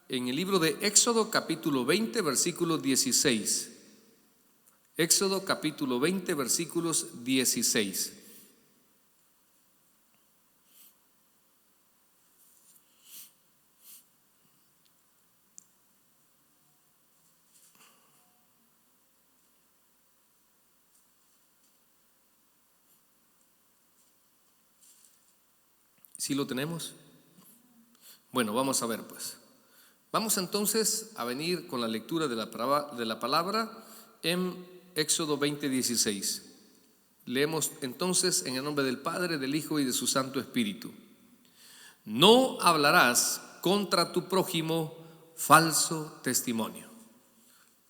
en el libro de Éxodo capítulo 20, versículo 16. Éxodo capítulo 20, versículos 16. ¿Sí lo tenemos? Bueno, vamos a ver pues. Vamos entonces a venir con la lectura de la palabra en Éxodo 20, 16. Leemos entonces en el nombre del Padre, del Hijo y de su Santo Espíritu. No hablarás contra tu prójimo falso testimonio.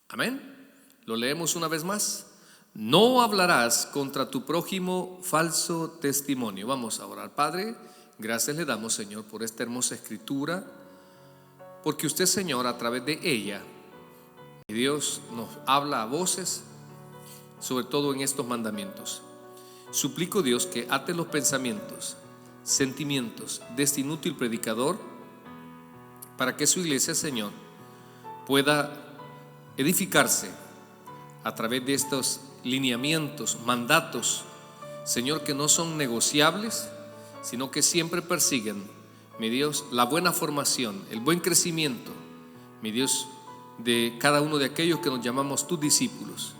Amén. Lo leemos una vez más. No hablarás contra tu prójimo falso testimonio. Vamos a orar. Padre, gracias le damos, Señor, por esta hermosa escritura, porque usted, Señor, a través de ella, Dios nos habla a voces, sobre todo en estos mandamientos. Suplico, Dios, que ate los pensamientos, sentimientos de este inútil predicador, para que su iglesia, Señor, pueda edificarse a través de estos lineamientos, mandatos, Señor, que no son negociables, sino que siempre persiguen, mi Dios, la buena formación, el buen crecimiento, mi Dios, de cada uno de aquellos que nos llamamos tus discípulos.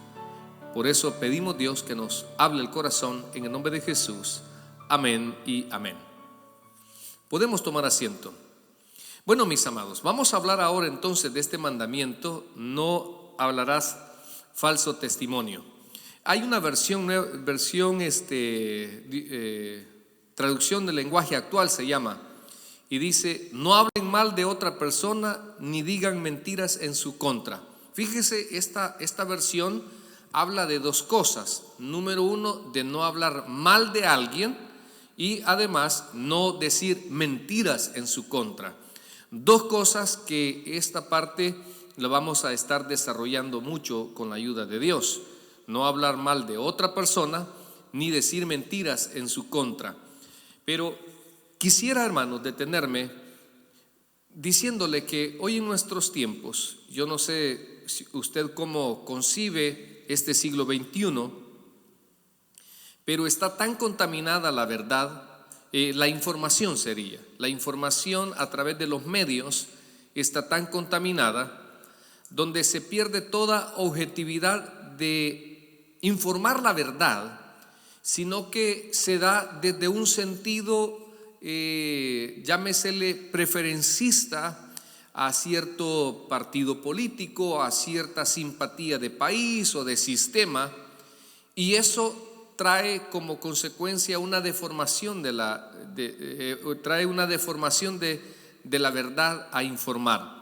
Por eso pedimos, Dios, que nos hable el corazón en el nombre de Jesús. Amén y amén. Podemos tomar asiento. Bueno, mis amados, vamos a hablar ahora entonces de este mandamiento: no hablarás falso testimonio. Hay una traducción del lenguaje actual se llama, y dice: no hablen mal de otra persona ni digan mentiras en su contra. Fíjese, esta versión habla de dos cosas. Número uno, de no hablar mal de alguien, y además no decir mentiras en su contra. Dos cosas que esta parte la vamos a estar desarrollando mucho con la ayuda de Dios. No hablar mal de otra persona ni decir mentiras en su contra. Pero quisiera, hermanos, detenerme diciéndole que hoy en nuestros tiempos, yo no sé si usted cómo concibe este siglo XXI, pero está tan contaminada la verdad, la información a través de los medios está tan contaminada, donde se pierde toda objetividad de informar la verdad, sino que se da desde un sentido, llámesele preferencista, a cierto partido político, a cierta simpatía de país o de sistema, y eso trae como consecuencia una deformación de la verdad a informar.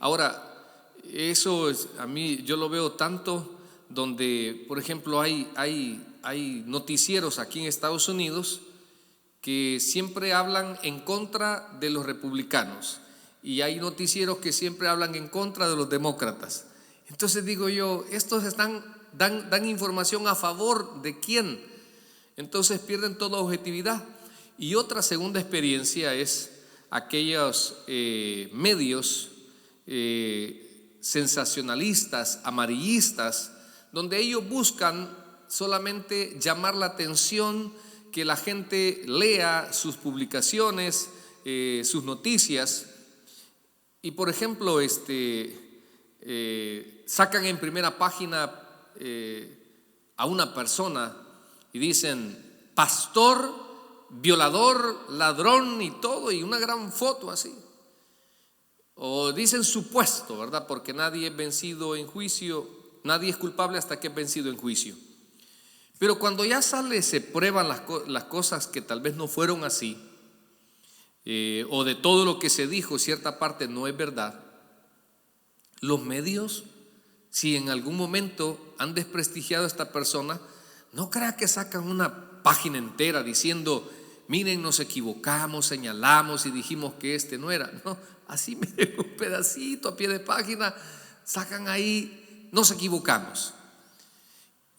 Ahora, eso es, a mí yo lo veo tanto, donde por ejemplo hay noticieros aquí en Estados Unidos que siempre hablan en contra de los republicanos, y hay noticieros que siempre hablan en contra de los demócratas. Entonces digo yo, estos dan información a favor de quién, entonces pierden toda objetividad. Y otra segunda experiencia es aquellos medios sensacionalistas, amarillistas, donde ellos buscan solamente llamar la atención, que la gente lea sus publicaciones, sus noticias, y por ejemplo sacan en primera página a una persona y dicen: pastor, violador, ladrón y todo, y una gran foto así. O dicen supuesto, ¿verdad? Porque nadie es vencido en juicio, nadie es culpable hasta que es vencido en juicio. Pero cuando ya sale, se prueban las cosas que tal vez no fueron así, o de todo lo que se dijo, cierta parte no es verdad. Los medios, si en algún momento han desprestigiado a esta persona, no crea que sacan una página entera diciendo: miren, nos equivocamos, señalamos y dijimos que este no era. No, así miren, un pedacito a pie de página sacan ahí: nos equivocamos.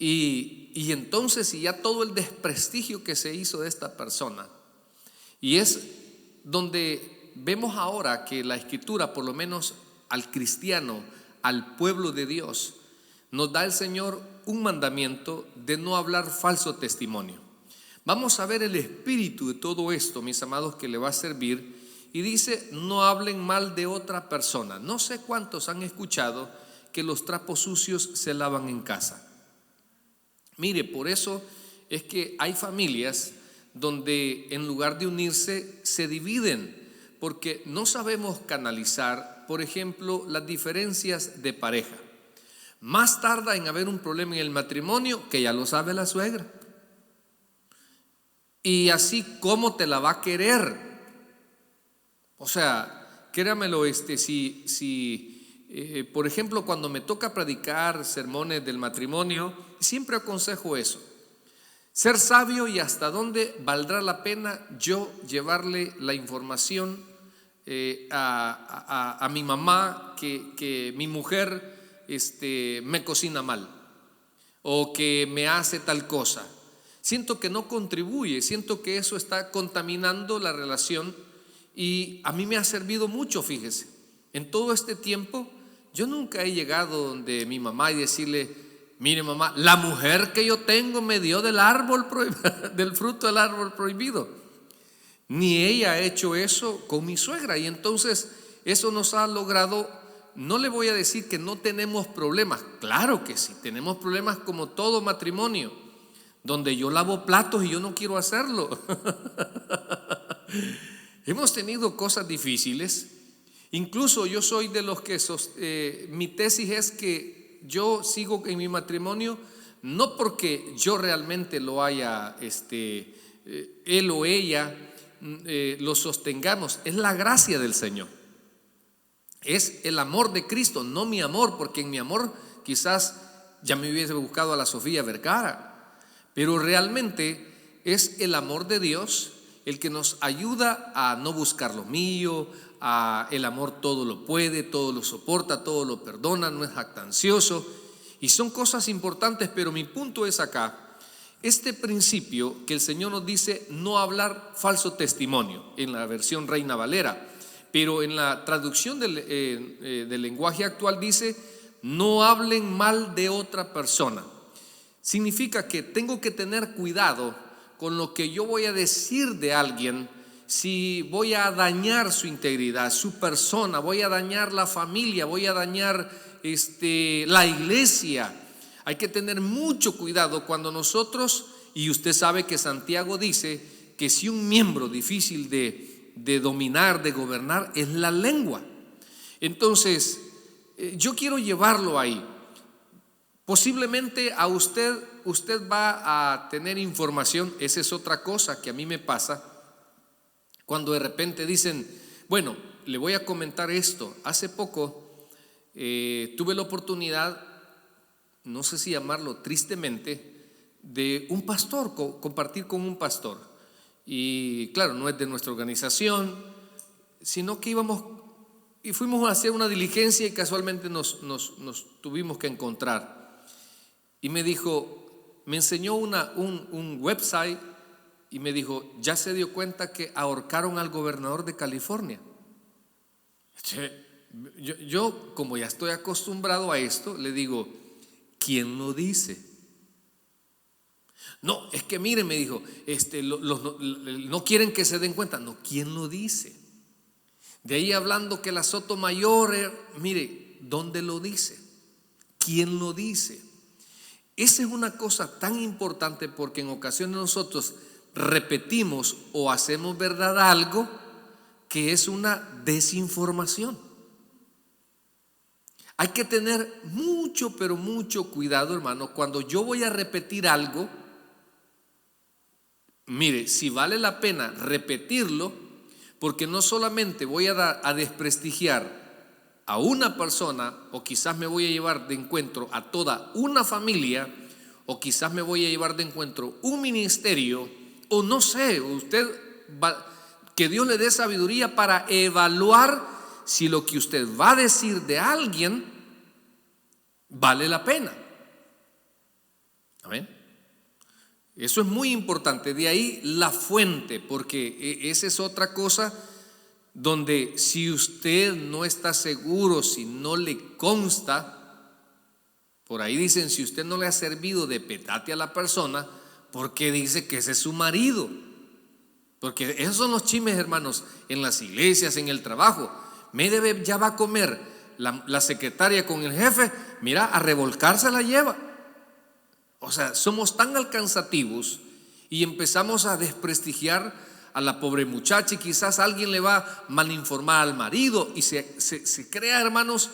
Y entonces, y ya todo el desprestigio que se hizo de esta persona, y es donde vemos ahora que la Escritura, por lo menos al cristiano, al pueblo de Dios, nos da el Señor un mandamiento de no hablar falso testimonio. Vamos a ver el espíritu de todo esto, mis amados, que le va a servir. Y dice, no hablen mal de otra persona. No sé cuántos han escuchado que los trapos sucios se lavan en casa. Mire, por eso es que hay familias donde en lugar de unirse se dividen, porque no sabemos canalizar, por ejemplo, las diferencias de pareja. Más tarda en haber un problema en el matrimonio, que ya lo sabe la suegra. Y así, ¿cómo te la va a querer? O sea, créamelo, por ejemplo, cuando me toca predicar sermones del matrimonio, siempre aconsejo eso: ser sabio y hasta dónde valdrá la pena yo llevarle la información a mi mamá que mi mujer me cocina mal o que me hace tal cosa. Siento que no contribuye, siento que eso está contaminando la relación, y a mí me ha servido mucho, fíjese. En todo este tiempo yo nunca he llegado donde mi mamá y decirle: mire mamá, la mujer que yo tengo me dio del árbol del fruto del árbol prohibido. Ni ella ha hecho eso con mi suegra, y entonces eso nos ha logrado. No le voy a decir que no tenemos problemas, claro que sí, tenemos problemas como todo matrimonio, donde yo lavo platos y yo no quiero hacerlo. Hemos tenido cosas difíciles. Incluso yo soy de los que mi tesis es que yo sigo en mi matrimonio no porque yo realmente lo haya, él o ella lo sostengamos, es la gracia del Señor, es el amor de Cristo, no mi amor, porque en mi amor quizás ya me hubiese buscado a la Sofía Vergara, pero realmente es el amor de Dios el que nos ayuda a no buscar lo mío. El amor todo lo puede, todo lo soporta, todo lo perdona, no es jactancioso, y son cosas importantes. Pero mi punto es acá, este principio que el Señor nos dice no hablar falso testimonio, en la versión Reina Valera, pero en la traducción del lenguaje actual dice: no hablen mal de otra persona. Significa que tengo que tener cuidado con lo que yo voy a decir de alguien. Si voy a dañar su integridad, su persona, voy a dañar la familia, voy a dañar la iglesia. Hay que tener mucho cuidado cuando nosotros, y usted sabe que Santiago dice que si un miembro difícil de dominar, de gobernar, es la lengua. Entonces, yo quiero llevarlo ahí. Posiblemente a usted va a tener información. Esa es otra cosa que a mí me pasa. Cuando de repente dicen: bueno, le voy a comentar esto. Hace poco tuve la oportunidad, no sé si llamarlo tristemente, de un pastor, compartir con un pastor. Y claro, no es de nuestra organización, sino que fuimos a hacer una diligencia, y casualmente nos tuvimos que encontrar. Y me dijo, me enseñó un website. Y me dijo: ya se dio cuenta que ahorcaron al gobernador de California. Yo como ya estoy acostumbrado a esto, le digo: ¿quién lo dice? No, es que mire, me dijo, no quieren que se den cuenta. No, ¿quién lo dice? De ahí hablando que la Sotomayor, mire, ¿dónde lo dice? ¿Quién lo dice? Esa es una cosa tan importante, porque en ocasiones nosotros repetimos o hacemos verdad algo que es una desinformación. Hay que tener mucho, pero mucho cuidado, hermano. Cuando yo voy a repetir algo, mire, si vale la pena repetirlo, porque no solamente voy a desprestigiar a una persona, o quizás me voy a llevar de encuentro a toda una familia, o quizás me voy a llevar de encuentro un ministerio, o no sé, que Dios le dé sabiduría para evaluar si lo que usted va a decir de alguien vale la pena. ¿Amén? Eso es muy importante. De ahí la fuente, porque esa es otra cosa. donde si usted no está seguro, si no le consta, por ahí dicen, si usted no le ha servido de petate a la persona, ¿por qué dice que ese es su marido? Porque esos son los chismes, hermanos, en las iglesias, en el trabajo. Ya va a comer la secretaria con el jefe, mira, a revolcarse la lleva. O sea, somos tan alcanzativos y empezamos a desprestigiar a la pobre muchacha, y quizás alguien le va a malinformar al marido y se crea, hermanos,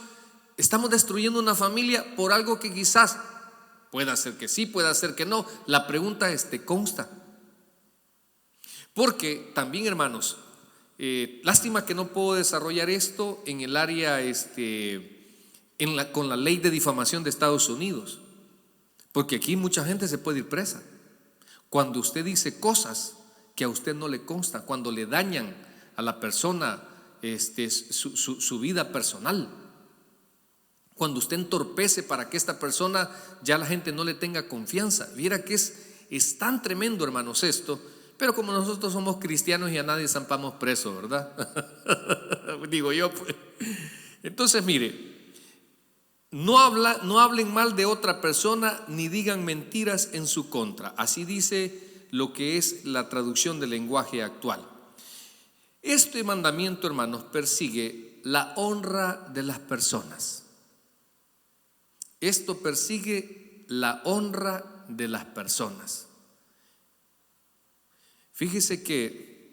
estamos destruyendo una familia por algo que quizás pueda ser que sí, pueda ser que no. La pregunta es, ¿te consta? Porque también, hermanos, lástima que no puedo desarrollar esto en el área con la ley de difamación de Estados Unidos, porque aquí mucha gente se puede ir presa cuando usted dice cosas que a usted no le consta, cuando le dañan a la persona su vida personal, cuando usted entorpece para que esta persona ya la gente no le tenga confianza. Viera que es tan tremendo, hermanos, esto. Pero como nosotros somos cristianos y a nadie zampamos preso, ¿verdad? Digo yo, pues. Entonces, mire, no hablen mal de otra persona ni digan mentiras en su contra. Así dice lo que es la traducción del lenguaje actual. Este mandamiento, hermanos, persigue la honra de las personas. Esto persigue la honra de las personas. Fíjese que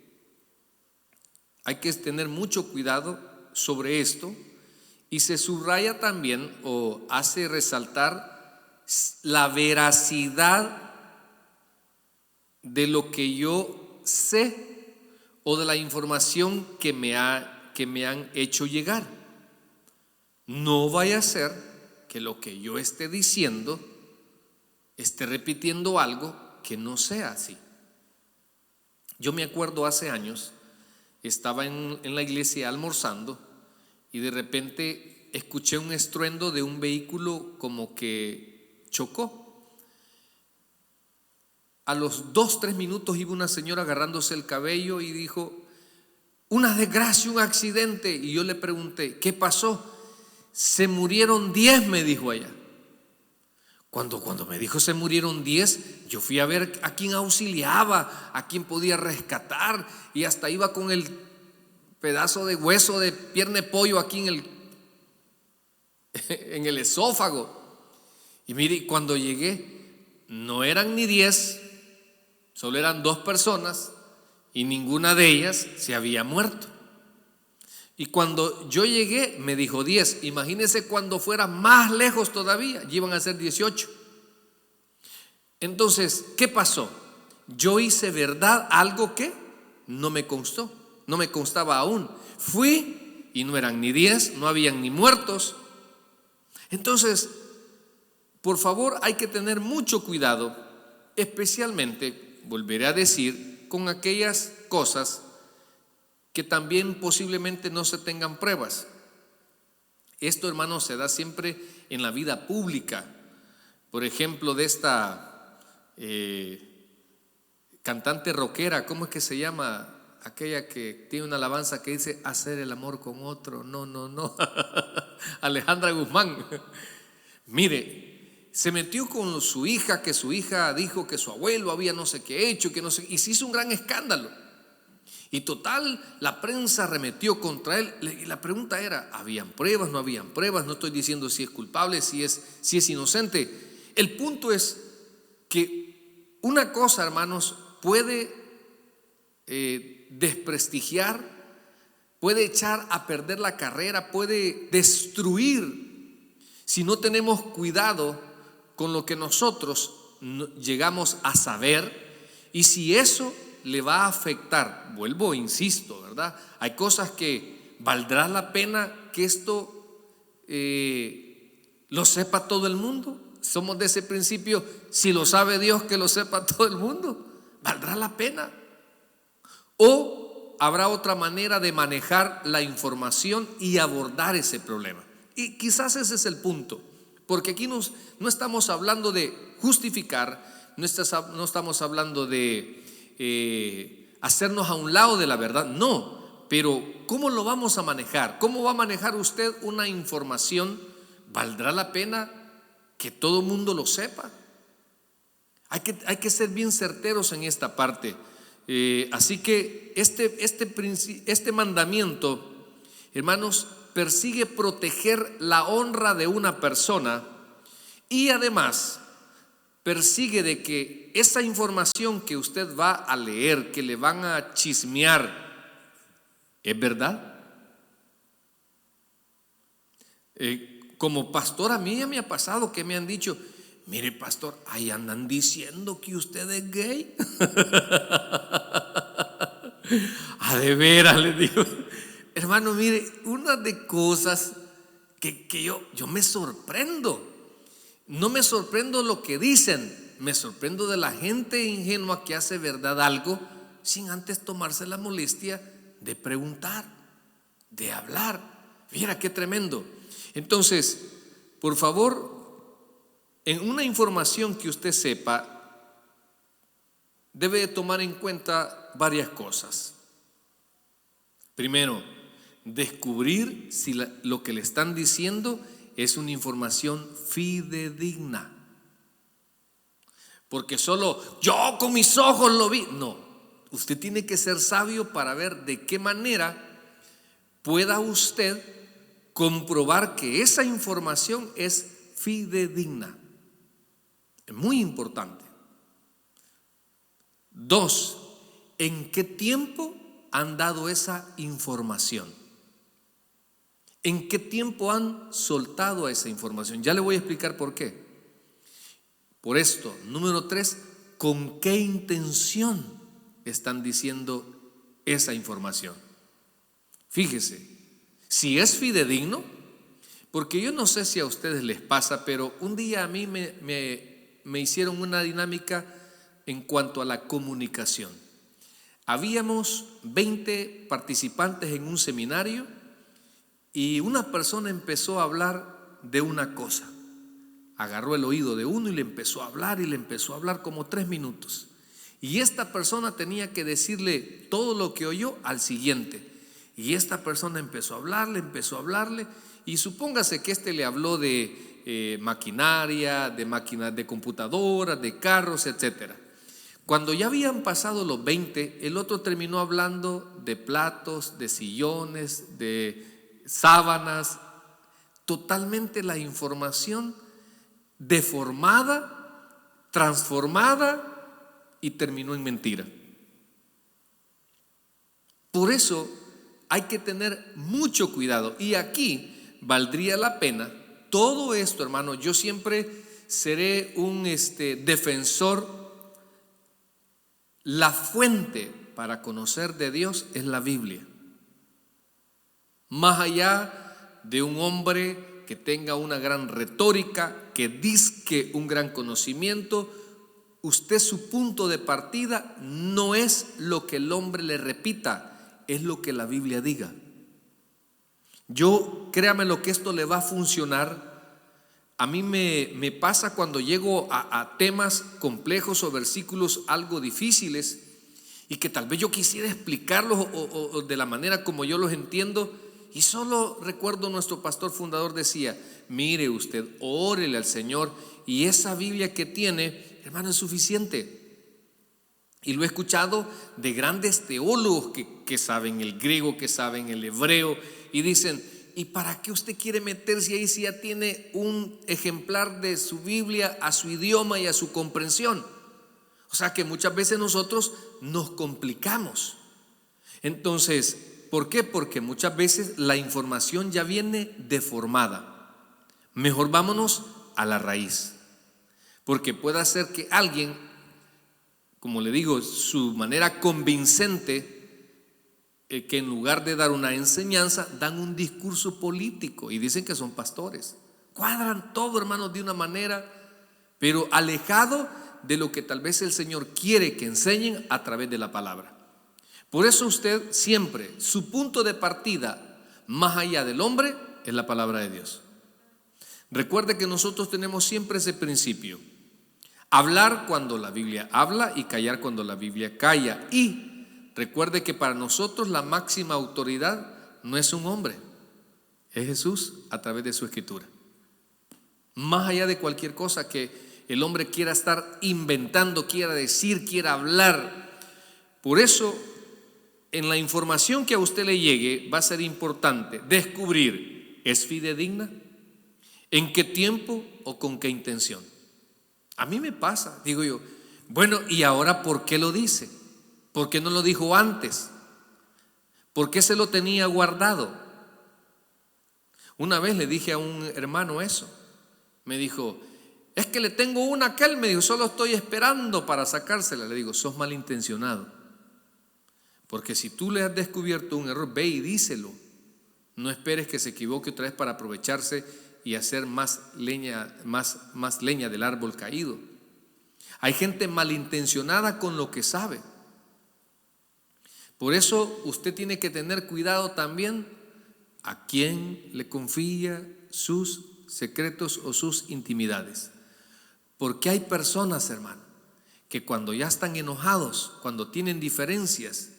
hay que tener mucho cuidado sobre esto, y se subraya también o hace resaltar la veracidad de lo que yo sé o de la información que me han hecho llegar. No vaya a ser que lo que yo esté diciendo esté repitiendo algo que no sea así. Yo me acuerdo hace años, estaba en la iglesia almorzando y de repente escuché un estruendo de un vehículo como que chocó. A los 2-3 minutos iba una señora agarrándose el cabello y dijo: una desgracia, un accidente. Y yo le pregunté: ¿qué pasó? Se murieron 10, me dijo ella. Cuando me dijo se murieron 10, yo fui a ver a quién auxiliaba, a quién podía rescatar, y hasta iba con el pedazo de hueso de pierna de pollo aquí en el esófago. Y mire, cuando llegué no eran ni 10, solo eran 2 personas y ninguna de ellas se había muerto. Y cuando yo llegué me dijo 10. Imagínense cuando fuera más lejos todavía, ya iban a ser 18. Entonces, ¿qué pasó? Yo hice verdad algo que no me constó, no me constaba aún. Fui y no eran ni 10, no habían ni muertos. Entonces, por favor, hay que tener mucho cuidado, especialmente, volveré a decir, con aquellas cosas que también posiblemente no se tengan pruebas. Esto, hermanos, se da siempre en la vida pública. Por ejemplo, de esta cantante rockera, ¿cómo es que se llama? Aquella que tiene una alabanza que dice: hacer el amor con otro, no. Alejandra Guzmán. Mire, se metió con su hija, que su hija dijo que su abuelo había no sé qué hecho, que no sé, y se hizo un gran escándalo. Y total, la prensa arremetió contra él. Y la pregunta era: ¿habían pruebas? ¿No habían pruebas? No estoy diciendo si es culpable, si es inocente. El punto es que una cosa, hermanos, puede desprestigiar, puede echar a perder la carrera, puede destruir si no tenemos cuidado con lo que nosotros llegamos a saber, y si eso le va a afectar. Vuelvo, insisto, ¿verdad? Hay cosas que valdrá la pena que esto lo sepa todo el mundo. Somos de ese principio: si lo sabe Dios, que lo sepa todo el mundo. ¿Valdrá la pena? ¿O habrá otra manera de manejar la información y abordar ese problema? Y quizás ese es el punto, porque aquí no estamos hablando de justificar, no estamos hablando de hacernos a un lado de la verdad, no, pero ¿cómo lo vamos a manejar? ¿Cómo va a manejar usted una información? ¿Valdrá la pena que todo el mundo lo sepa? Hay que ser bien certeros en esta parte. Así que este mandamiento, hermanos, persigue proteger la honra de una persona y además persigue de que esa información que usted va a leer, que le van a chismear, ¿es verdad? Como pastor, a mí ya me ha pasado que me han dicho: mire, pastor, ahí andan diciendo que usted es gay. A de veras, le digo. Hermano, mire, una de cosas que yo me sorprendo. No me sorprendo lo que dicen, me sorprendo de la gente ingenua que hace verdad algo sin antes tomarse la molestia de preguntar, de hablar. Mira qué tremendo. Entonces, por favor, en una información que usted sepa, debe de tomar en cuenta varias cosas. Primero, descubrir si lo que le están diciendo es una información fidedigna. Porque solo yo con mis ojos lo vi. No, usted tiene que ser sabio para ver de qué manera pueda usted comprobar que esa información es fidedigna. Es muy importante. 2, ¿en qué tiempo han dado esa información? ¿En qué tiempo han soltado esa información? Ya le voy a explicar por qué. Por esto, número 3, ¿con qué intención están diciendo esa información? Fíjese, si es fidedigno, porque yo no sé si a ustedes les pasa, pero un día a mí me hicieron una dinámica en cuanto a la comunicación. Habíamos 20 participantes en un seminario y una persona empezó a hablar de una cosa. Agarró el oído de uno y le empezó a hablar y le empezó a hablar como 3 minutos. Y esta persona tenía que decirle todo lo que oyó al siguiente. Y esta persona empezó a hablarle, y supóngase que le habló de maquinaria, de máquinas de computadoras, de carros, etcétera. Cuando ya habían pasado los 20, el otro terminó hablando de platos, de sillones, de sábanas, totalmente la información deformada, transformada y terminó en mentira. Por eso hay que tener mucho cuidado y aquí valdría la pena todo esto, hermano. Yo siempre seré un defensor. La fuente para conocer de Dios es la Biblia. Más allá de un hombre que tenga una gran retórica, que dizque un gran conocimiento, usted, su punto de partida no es lo que el hombre le repita, es lo que la Biblia diga. Créame lo que esto le va a funcionar. A mí me pasa cuando llego a temas complejos o versículos algo difíciles y que tal vez yo quisiera explicarlos o de la manera como yo los entiendo. Y solo recuerdo nuestro pastor fundador decía: mire usted, órele al Señor y esa Biblia que tiene, hermano, es suficiente. Y lo he escuchado de grandes teólogos que saben el griego, que saben el hebreo, y dicen: ¿y para qué usted quiere meterse ahí si ya tiene un ejemplar de su Biblia a su idioma y a su comprensión? O sea que muchas veces nosotros nos complicamos. Entonces, ¿por qué? Porque muchas veces la información ya viene deformada. Mejor vámonos a la raíz, porque puede ser que alguien, como le digo, su manera convincente, que en lugar de dar una enseñanza, dan un discurso político y dicen que son pastores. Cuadran todo, hermanos, de una manera, pero alejado de lo que tal vez el Señor quiere que enseñen a través de la palabra. Por eso usted siempre, su punto de partida, más allá del hombre, es la palabra de Dios. Recuerde que nosotros tenemos siempre ese principio: hablar cuando la Biblia habla y callar cuando la Biblia calla. Y Recuerde que para nosotros la máxima autoridad no es un hombre, es Jesús a través de su escritura. Más allá de cualquier cosa que el hombre quiera estar inventando, quiera decir, quiera hablar. Por eso, en la información que a usted le llegue, va a ser importante descubrir, ¿es fidedigna? ¿En qué tiempo o con qué intención? A mí me pasa, digo yo, bueno, ¿y ahora por qué lo dice? ¿Por qué no lo dijo antes? ¿Por qué se lo tenía guardado? Una vez le dije a un hermano eso. Me dijo, es que le tengo una a aquel. Me dijo, solo estoy esperando para sacársela. Le digo, sos malintencionado. Porque si tú le has descubierto un error, ve y díselo. No esperes que se equivoque otra vez para aprovecharse y hacer más leña del árbol caído. Hay gente malintencionada con lo que sabe. Por eso usted tiene que tener cuidado también a quién le confía sus secretos o sus intimidades. Porque hay personas, hermano, que cuando ya están enojados, cuando tienen diferencias,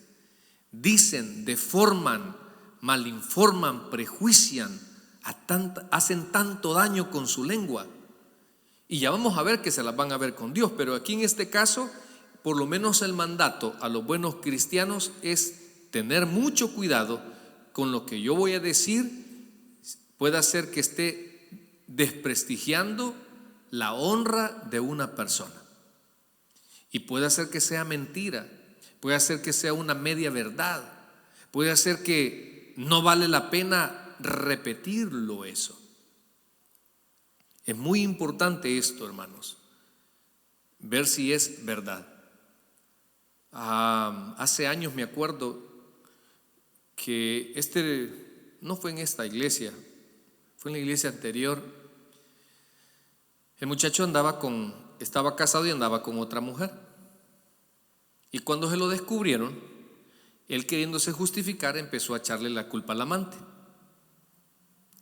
dicen, deforman, malinforman, prejuician, hacen tanto daño con su lengua. Y ya vamos a ver que se las van a ver con Dios. Pero aquí en este caso, por lo menos el mandato a los buenos cristianos es tener mucho cuidado con lo que yo voy a decir. Puede hacer que esté desprestigiando la honra de una persona. Y puede hacer que sea mentira, puede hacer que sea una media verdad, puede hacer que no vale la pena repetirlo eso. Es muy importante esto, hermanos, ver si es verdad. Hace años me acuerdo que no fue en esta iglesia, fue en la iglesia anterior. El muchacho estaba casado y andaba con otra mujer. Y cuando se lo descubrieron, él, queriéndose justificar, empezó a echarle la culpa al amante.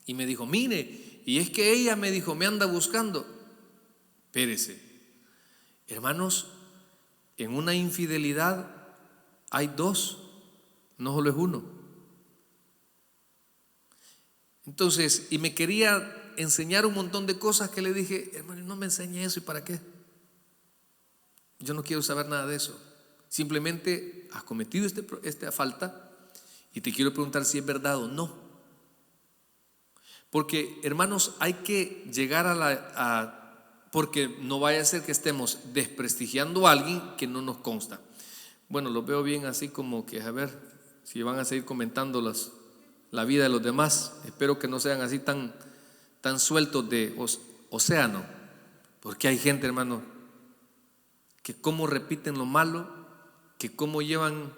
Y me dijo, mire, y es que ella me dijo, me anda buscando. Espérese, hermanos, en una infidelidad hay dos, no solo es uno. Entonces, y me quería enseñar un montón de cosas que le dije, hermano, no me enseñe eso, ¿y para qué? Yo no quiero saber nada de eso. Simplemente has cometido esta falta y te quiero preguntar si es verdad o no. Porque, hermanos, hay que llegar porque no vaya a ser que estemos desprestigiando a alguien que no nos consta. Bueno, lo veo bien así como que, a ver, si van a seguir comentando la vida de los demás. Espero que no sean así tan sueltos de océano. Porque hay gente, hermano, que cómo repiten lo malo, que cómo llevan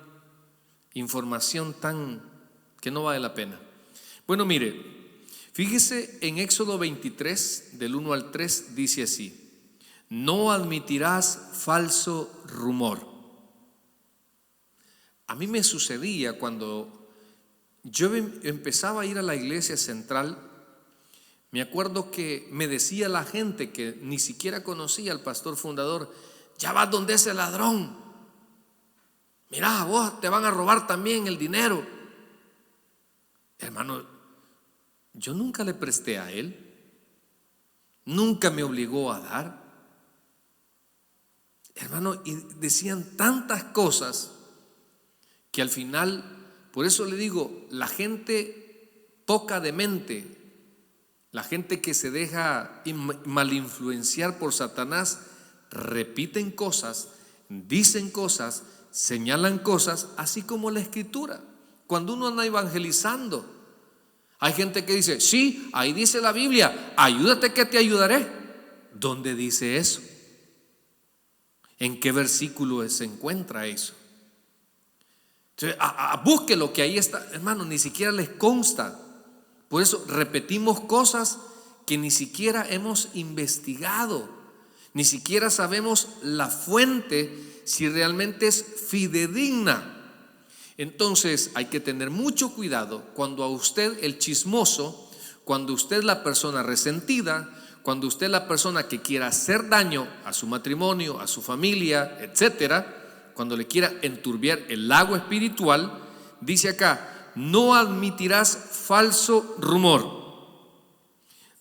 información que no vale la pena. Bueno, mire, fíjese en Éxodo 23, del 1 al 3, dice así: no admitirás falso rumor. A mí me sucedía cuando yo empezaba a ir a la iglesia central. Me acuerdo que me decía la gente que ni siquiera conocía al pastor fundador: ya vas donde ese ladrón, mirá, vos te van a robar también el dinero. Hermano, yo nunca le presté a él, nunca me obligó a dar. Hermano, y decían tantas cosas que al final, por eso le digo, la gente poca de mente, la gente que se deja malinfluenciar por Satanás, repiten cosas, dicen cosas, señalan cosas, así como la Escritura. Cuando uno anda evangelizando, hay gente que dice, sí, ahí dice la Biblia, ayúdate que te ayudaré. ¿Dónde dice eso? ¿En qué versículo se encuentra eso? Entonces, busque lo que ahí está, hermano, ni siquiera les consta. Por eso repetimos cosas que ni siquiera hemos investigado, ni siquiera sabemos la fuente, si realmente es fidedigna. Entonces hay que tener mucho cuidado cuando a usted el chismoso, cuando usted la persona resentida, cuando usted la persona que quiera hacer daño a su matrimonio, a su familia, etcétera, cuando le quiera enturbiar el agua espiritual, dice acá: no admitirás falso rumor,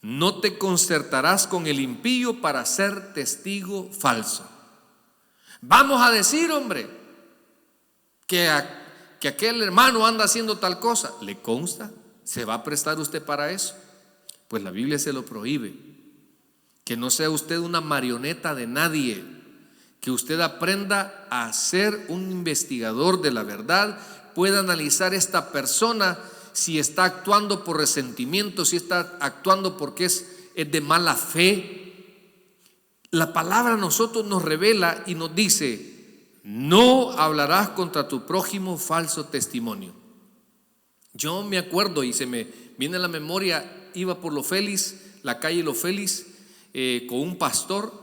no te concertarás con el impío para ser testigo falso. Vamos a decir, hombre, que aquel hermano anda haciendo tal cosa. ¿Le consta? ¿Se va a prestar usted para eso? Pues la Biblia se lo prohíbe. Que no sea usted una marioneta de nadie, que usted aprenda a ser un investigador de la verdad, pueda analizar esta persona, si está actuando por resentimiento, si está actuando porque es de mala fe. La palabra a nosotros nos revela y nos dice: no hablarás contra tu prójimo falso testimonio. Yo me acuerdo y se me viene a la memoria, iba por Los Félix, la calle Los Félix, con un pastor,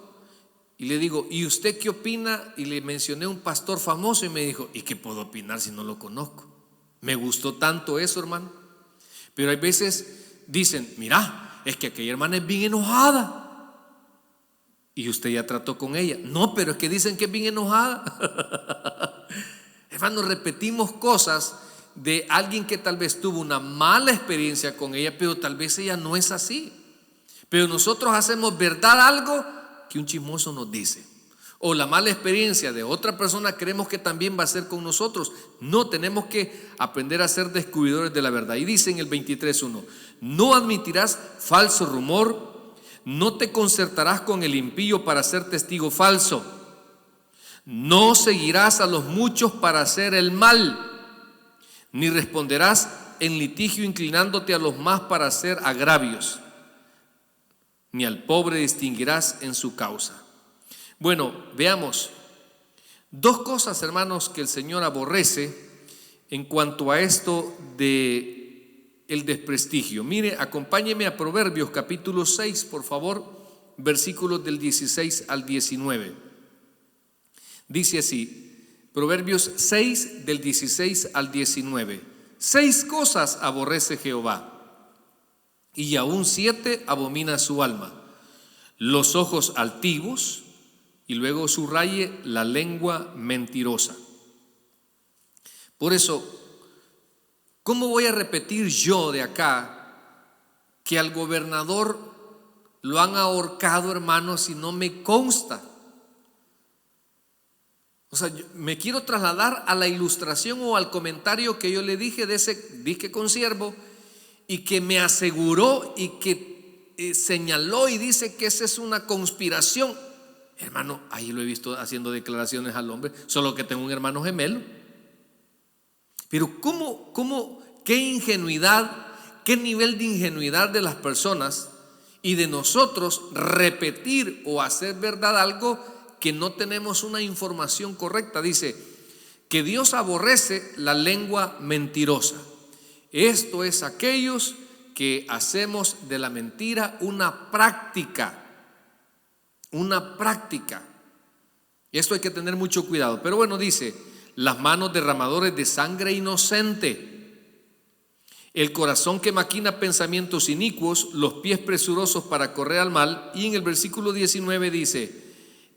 y le digo: ¿y usted qué opina? Y le mencioné un pastor famoso y me dijo: ¿y qué puedo opinar si no lo conozco? Me gustó tanto eso, hermano. Pero hay veces dicen: mira, es que aquella hermana es bien enojada. Y usted ya trató con ella. No, pero es que dicen que es bien enojada. Hermano, repetimos cosas de alguien que tal vez tuvo una mala experiencia con ella, pero tal vez ella no es así. Pero nosotros hacemos verdad algo que un chismoso nos dice, o la mala experiencia de otra persona creemos que también va a ser con nosotros. No, tenemos que aprender a ser descubridores de la verdad. Y dice en el 23:1: no admitirás falso rumor, no te concertarás con el impío para ser testigo falso, no seguirás a los muchos para hacer el mal, ni responderás en litigio inclinándote a los más para hacer agravios, ni al pobre distinguirás en su causa. Bueno, veamos dos cosas, hermanos, que el Señor aborrece en cuanto a esto de el desprestigio. Mire, acompáñeme a Proverbios capítulo 6, por favor, versículos del 16 al 19. Dice así, Proverbios 6 del 16 al 19: 6 cosas aborrece Jehová, y aún 7 abomina su alma: los ojos altivos, y luego subraye, la lengua mentirosa. Por eso, ¿cómo voy a repetir yo de acá que al gobernador lo han ahorcado, hermano, si no me consta? O sea, me quiero trasladar a la ilustración o al comentario que yo le dije de ese disque consiervo, y que me aseguró y que señaló y dice que esa es una conspiración. Hermano, ahí lo he visto haciendo declaraciones al hombre, solo que tengo un hermano gemelo. Pero qué ingenuidad, qué nivel de ingenuidad de las personas y de nosotros repetir o hacer verdad algo que no tenemos una información correcta. Dice que Dios aborrece la lengua mentirosa. Esto es aquellos que hacemos de la mentira una práctica. Una práctica. Esto hay que tener mucho cuidado. Pero bueno, dice: las manos derramadores de sangre inocente, el corazón que maquina pensamientos inicuos, los pies presurosos para correr al mal. Y en el versículo 19 dice: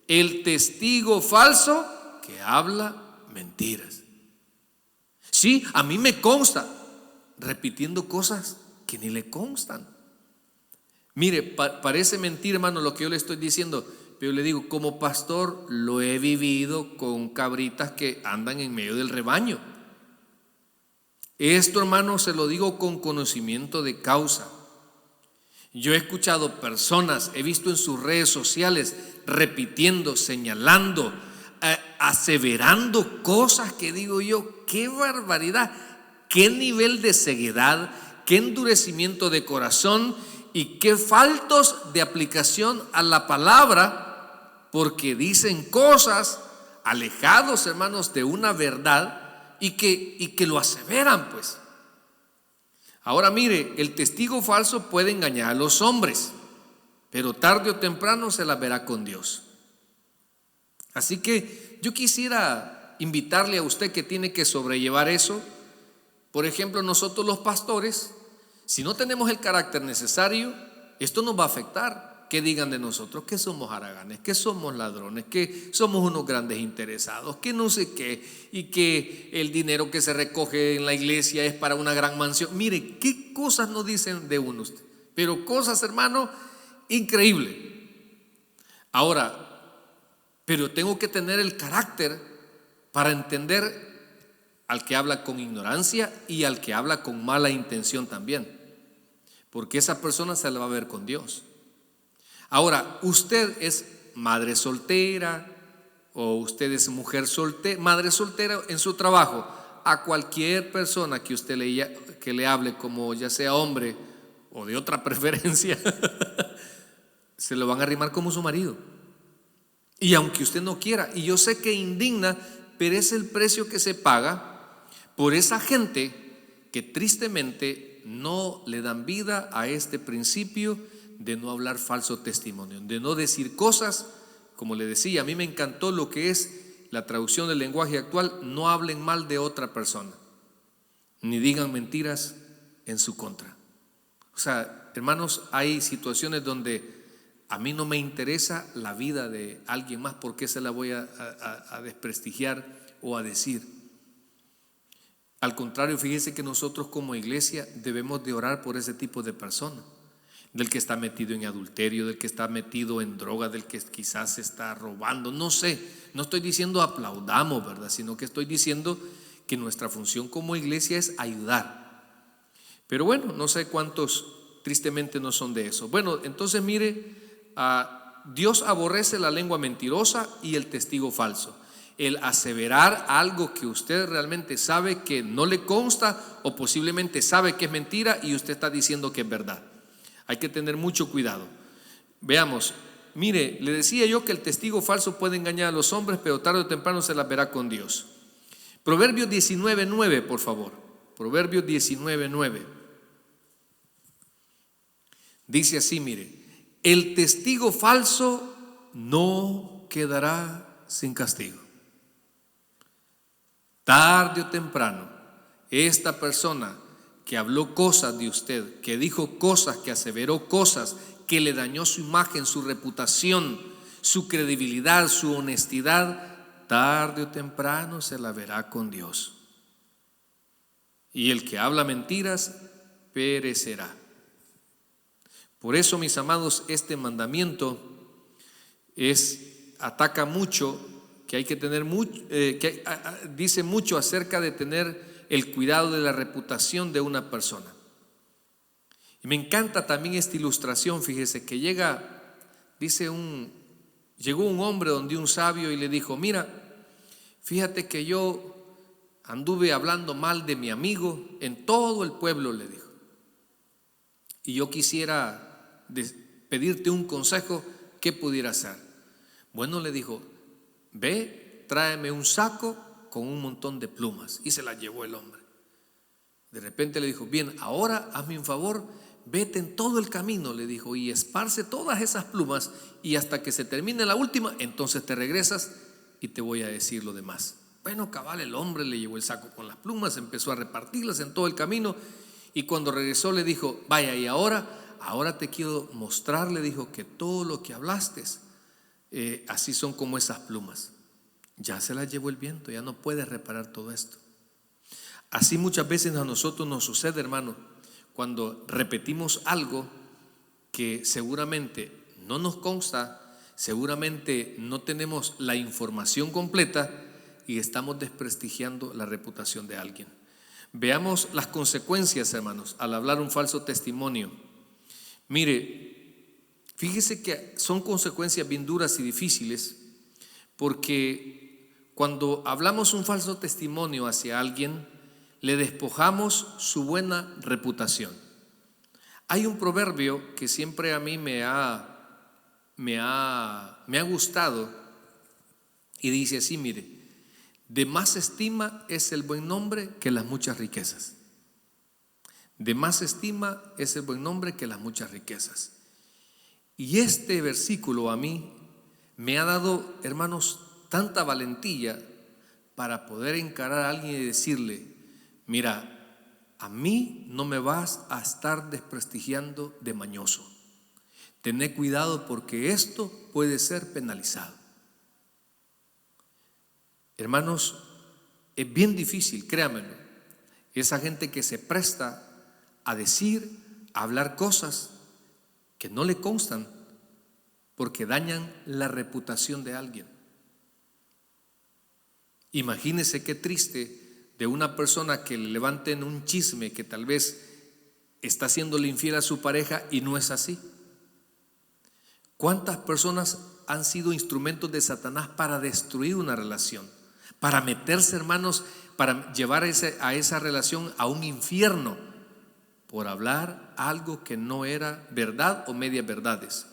el testigo falso que habla mentiras. Sí, a mí me consta, repitiendo cosas que ni le constan. Mire, parece mentira, hermano, lo que yo le estoy diciendo, pero le digo, como pastor lo he vivido con cabritas que andan en medio del rebaño. Esto, hermano, se lo digo con conocimiento de causa. Yo he escuchado personas, he visto en sus redes sociales repitiendo, señalando, aseverando cosas que digo yo: qué barbaridad, qué nivel de ceguedad, qué endurecimiento de corazón y qué faltos de aplicación a la palabra, porque dicen cosas alejados, hermanos, de una verdad y que lo aseveran, pues. Ahora mire, el testigo falso puede engañar a los hombres, pero tarde o temprano se la verá con Dios. Así que yo quisiera invitarle a usted que tiene que sobrellevar eso. Por ejemplo, nosotros los pastores, si no tenemos el carácter necesario, esto nos va a afectar. que digan de nosotros que somos haraganes, que somos ladrones, que somos unos grandes interesados, que no sé qué, y que el dinero que se recoge en la iglesia es para una gran mansión. Mire, qué cosas nos dicen de uno usted, pero cosas, hermano, increíble. Ahora, pero tengo que tener el carácter para entender al que habla con ignorancia y al que habla con mala intención también, porque esa persona se la va a ver con Dios. Ahora, usted es madre soltera o usted es mujer soltera, madre soltera en su trabajo. A cualquier persona que usted que le hable, como ya sea hombre o de otra preferencia, se lo van a arrimar como su marido. Y aunque usted no quiera, y yo sé que indigna, pero es el precio que se paga por esa gente que tristemente no le dan vida a este principio de no hablar falso testimonio, de no decir cosas, como le decía, a mí me encantó lo que es la traducción del lenguaje actual: no hablen mal de otra persona, ni digan mentiras en su contra. O sea, hermanos, hay situaciones donde a mí no me interesa la vida de alguien más, porque se la voy a desprestigiar o a decir. Al contrario, fíjese que nosotros como iglesia debemos de orar por ese tipo de personas, del que está metido en adulterio, del que está metido en droga, del que quizás está robando, no sé, no estoy diciendo aplaudamos, ¿verdad? Sino que estoy diciendo que nuestra función como iglesia es ayudar. Pero bueno, no sé cuántos tristemente no son de eso. Bueno, entonces mire, Dios aborrece la lengua mentirosa y el testigo falso. El aseverar algo que usted realmente sabe que no le consta, o posiblemente sabe que es mentira y usted está diciendo que es verdad. Hay que tener mucho cuidado. Veamos, mire, le decía yo que el testigo falso puede engañar a los hombres, pero tarde o temprano se las verá con Dios. Proverbios 19:9, por favor. Proverbios 19:9. Dice así, mire: el testigo falso no quedará sin castigo. Tarde o temprano, esta persona que habló cosas de usted, que dijo cosas, que aseveró cosas, que le dañó su imagen, su reputación, su credibilidad, su honestidad, tarde o temprano se la verá con Dios. Y el que habla mentiras perecerá. Por eso, mis amados, este mandamiento ataca mucho, que hay que tener mucho, dice mucho acerca de tener el cuidado de la reputación de una persona. Y me encanta también esta ilustración. Fíjese que llegó un hombre donde un sabio y le dijo: mira, fíjate que yo anduve hablando mal de mi amigo en todo el pueblo, le dijo, y yo quisiera pedirte un consejo, ¿qué pudiera hacer? Bueno, le dijo: ve, tráeme un saco con un montón de plumas. Y se la llevó el hombre. De repente le dijo: bien, ahora hazme un favor, vete en todo el camino, le dijo, y esparce todas esas plumas, y hasta que se termine la última, entonces te regresas y te voy a decir lo demás. Bueno, cabal, el hombre le llevó el saco con las plumas, empezó a repartirlas en todo el camino, y cuando regresó le dijo: vaya, y ahora te quiero mostrar, le dijo, que todo lo que hablaste así son como esas plumas. Ya se las llevó el viento, ya no puedes reparar todo esto. Así muchas veces a nosotros nos sucede, hermano, cuando repetimos algo que seguramente no nos consta, seguramente no tenemos la información completa y estamos desprestigiando la reputación de alguien. Veamos las consecuencias, hermanos, al hablar un falso testimonio. Mire, fíjese que son consecuencias bien duras y difíciles, porque cuando hablamos un falso testimonio hacia alguien, le despojamos su buena reputación. Hay un proverbio que siempre a mí me ha gustado, y dice así, mire: de más estima es el buen nombre que las muchas riquezas. De más estima es el buen nombre que las muchas riquezas. Y este versículo a mí me ha dado, hermanos, tanta valentía para poder encarar a alguien y decirle: mira, a mí no me vas a estar desprestigiando de mañoso. Tened cuidado porque esto puede ser penalizado. Hermanos, es bien difícil, créanmelo, esa gente que se presta a decir, a hablar cosas que no le constan porque dañan la reputación de alguien. Imagínese qué triste de una persona que le levanten un chisme que tal vez está haciéndole infiel a su pareja y no es así. ¿Cuántas personas han sido instrumentos de Satanás para destruir una relación? Para meterse, hermanos, para llevar a esa relación a un infierno por hablar algo que no era verdad o medias verdades.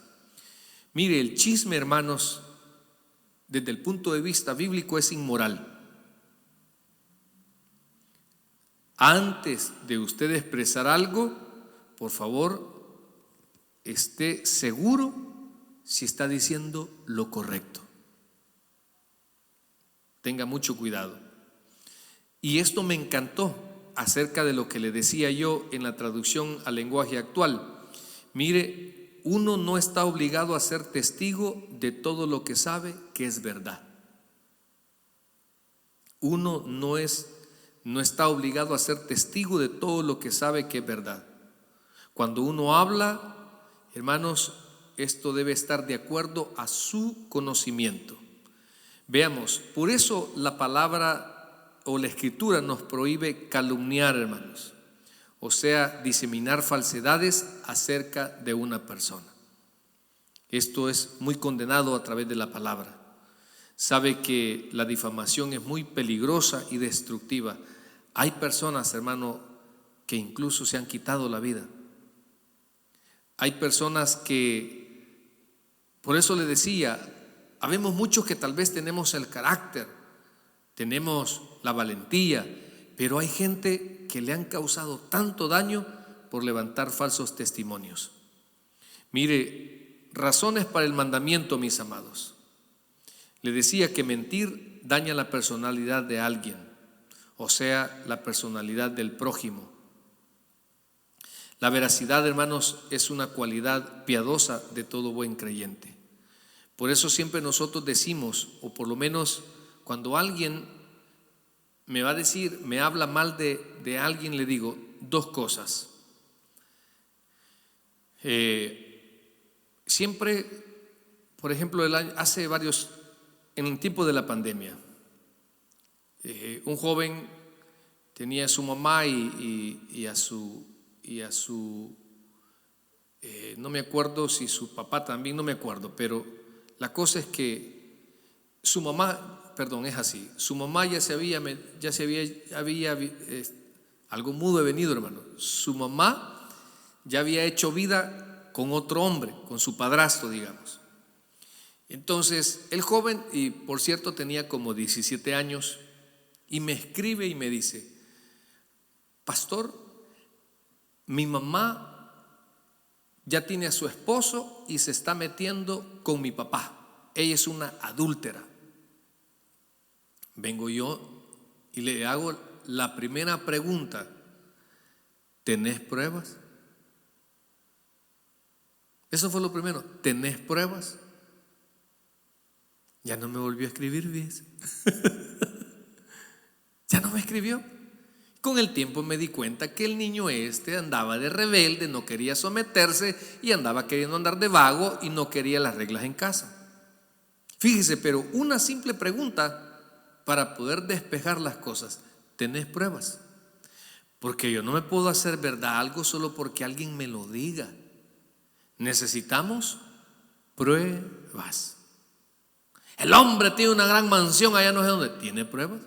Mire, el chisme, hermanos, desde el punto de vista bíblico es inmoral. Antes de usted expresar algo, por favor, esté seguro si está diciendo lo correcto. Tenga mucho cuidado. Y esto me encantó acerca de lo que le decía yo en la traducción al lenguaje actual. Mire, uno no está obligado a ser testigo de todo lo que sabe que es verdad. Uno no está obligado a ser testigo de todo lo que sabe que es verdad. Cuando uno habla, hermanos, esto debe estar de acuerdo a su conocimiento. Veamos, por eso la palabra o la escritura nos prohíbe calumniar, hermanos, o sea, diseminar falsedades acerca de una persona. Esto es muy condenado a través de la palabra. Sabe que la difamación es muy peligrosa y destructiva. Hay personas, hermano, que incluso se han quitado la vida. Hay personas que, por eso le decía, habemos muchos que tal vez tenemos el carácter, tenemos la valentía, pero hay gente que le han causado tanto daño por levantar falsos testimonios. Mire, razones para el mandamiento, mis amados. Le decía que mentir daña la personalidad de alguien, o sea, la personalidad del prójimo. La veracidad, hermanos, es una cualidad piadosa de todo buen creyente. Por eso siempre nosotros decimos, o por lo menos cuando alguien me va a decir, me habla mal de alguien, le digo dos cosas. Siempre, por ejemplo, hace varios, en el tiempo de la pandemia, un joven tenía a su mamá y a su no me acuerdo si su papá también, no me acuerdo, pero la cosa es que su mamá ya se había algo mudo he venido, hermano. Su mamá ya había hecho vida con otro hombre, con su padrastro, digamos. Entonces, el joven, y por cierto tenía como 17 años, y me escribe y me dice: pastor, mi mamá ya tiene a su esposo y se está metiendo con mi papá. Ella es una adúltera. Vengo yo y le hago la primera pregunta: ¿tenés pruebas? Eso fue lo primero. ¿Tenés pruebas? Ya no me volvió a escribir, ¿ves? Ya no me escribió. Con el tiempo me di cuenta que el niño andaba de rebelde, no quería someterse y andaba queriendo andar de vago y no quería las reglas en casa. Fíjese, pero una simple pregunta para poder despejar las cosas: ¿tenés pruebas? Porque yo no me puedo hacer verdad algo solo porque alguien me lo diga. Necesitamos pruebas. El hombre tiene una gran mansión allá no sé dónde. ¿Tiene pruebas?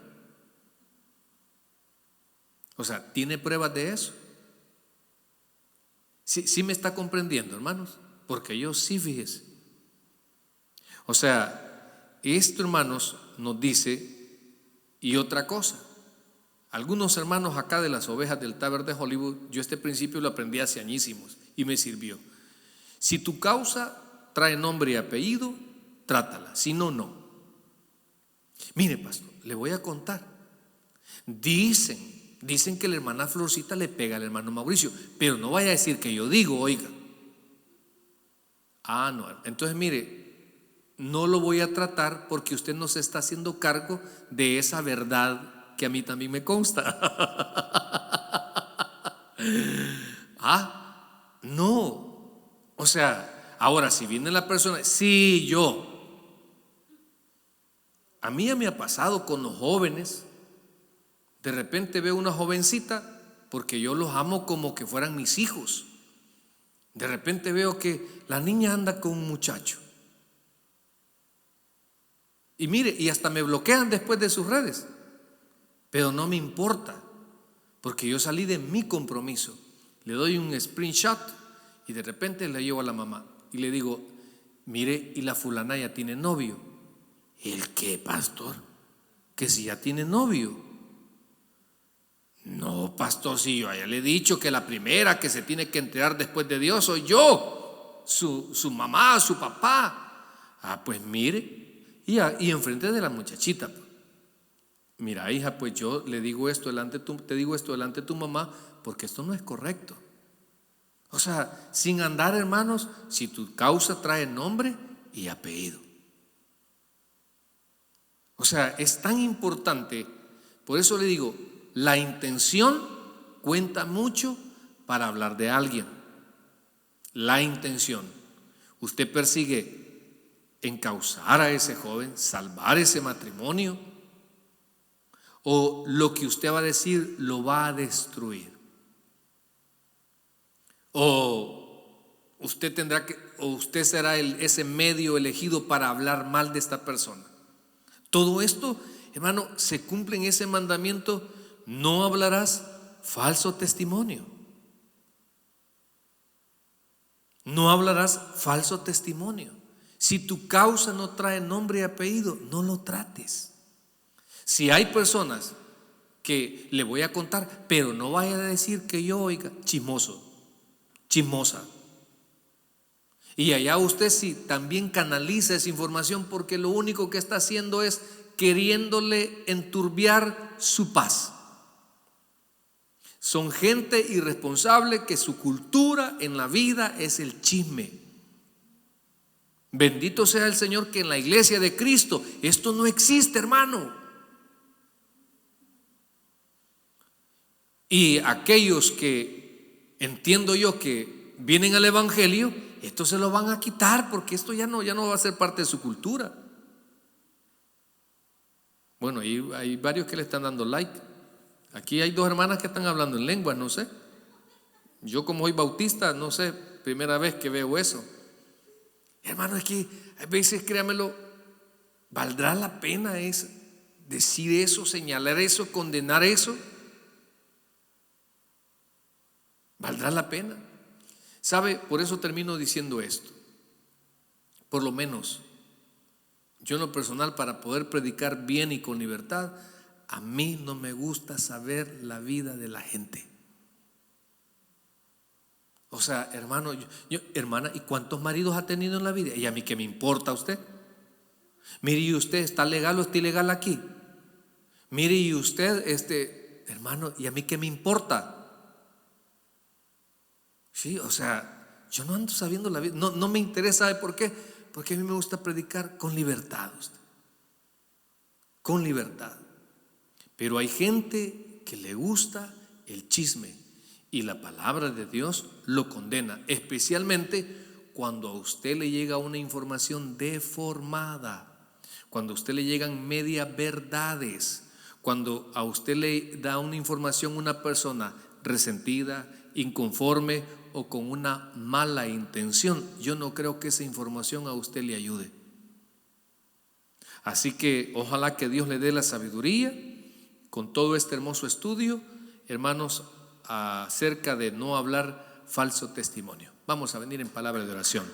O sea, ¿tiene pruebas de eso? Sí me está comprendiendo, hermanos, porque yo sí, fíjese. O sea, esto, hermanos, nos dice, y otra cosa. Algunos hermanos acá de las ovejas del Taber de Hollywood, yo este principio lo aprendí hace añísimos y me sirvió. Si tu causa trae nombre y apellido, trátala, si no, no. Mire, pastor, le voy a contar. Dicen que la hermana Florcita le pega al hermano Mauricio, pero no vaya a decir que yo digo, oiga. Ah, no. Entonces, mire, no lo voy a tratar porque usted no se está haciendo cargo de esa verdad que a mí también me consta. Ah, no. O sea, ahora si viene la persona, sí, yo. A mí ya me ha pasado con los jóvenes. De repente veo una jovencita, porque yo los amo como que fueran mis hijos. De repente veo que la niña anda con un muchacho. Y mire, y hasta me bloquean después de sus redes. Pero no me importa, porque yo salí de mi compromiso. Le doy un screenshot y de repente le llevo a la mamá y le digo, mire, y la fulana ya tiene novio. ¿El qué, pastor? Que si ya tiene novio. No, pastor, si yo ya le he dicho que la primera que se tiene que enterar después de Dios soy yo, su mamá, su papá. Ah, pues mire, y enfrente de la muchachita. Mira, hija, pues yo le digo esto te digo esto delante de tu mamá, porque esto no es correcto. O sea, sin andar, hermanos, si tu causa trae nombre y apellido. O sea, es tan importante, por eso le digo, la intención cuenta mucho para hablar de alguien. La intención. Usted persigue encauzar a ese joven, salvar ese matrimonio, o lo que usted va a decir lo va a destruir. O usted será ese medio elegido para hablar mal de esta persona. Todo esto, hermano, se cumple en ese mandamiento: no hablarás falso testimonio. No hablarás falso testimonio. Si tu causa no trae nombre y apellido, no lo trates. Si hay personas que le voy a contar, pero no vaya a decir que yo, oiga, chismoso, chismosa. Y allá usted sí también canaliza esa información, porque lo único que está haciendo es queriéndole enturbiar su paz. Son gente irresponsable que su cultura en la vida es el chisme. Bendito sea el Señor que en la iglesia de Cristo esto no existe, hermano. Y aquellos que entiendo yo que vienen al evangelio, esto se lo van a quitar, porque esto ya no va a ser parte de su cultura. Bueno, hay varios que le están dando like. Aquí hay dos hermanas que están hablando en lenguas, no sé. Yo como soy bautista, no sé, primera vez que veo eso. Hermano, es que a veces, créamelo, ¿valdrá la pena decir eso, señalar eso, condenar eso? ¿Valdrá la pena? ¿Sabe? Por eso termino diciendo esto. Por lo menos, yo en lo personal, para poder predicar bien y con libertad, a mí no me gusta saber la vida de la gente. O sea, hermano, hermana, ¿y cuántos maridos ha tenido en la vida? ¿Y a mí qué me importa usted? Mire, ¿y usted está legal o está ilegal aquí? Mire, ¿y usted, hermano, ¿y a mí qué me importa? Sí, o sea, yo no ando sabiendo la vida, no me interesa. ¿Sabe por qué? Porque a mí me gusta predicar con libertad, con libertad. Pero hay gente que le gusta el chisme, y la palabra de Dios lo condena, especialmente cuando a usted le llega una información deformada, cuando a usted le llegan media verdades, cuando a usted le da una información una persona resentida, inconforme o con una mala intención. Yo no creo que esa información a usted le ayude. Así que ojalá que Dios le dé la sabiduría con todo este hermoso estudio, hermanos, acerca de no hablar falso testimonio. Vamos a venir en palabra de oración.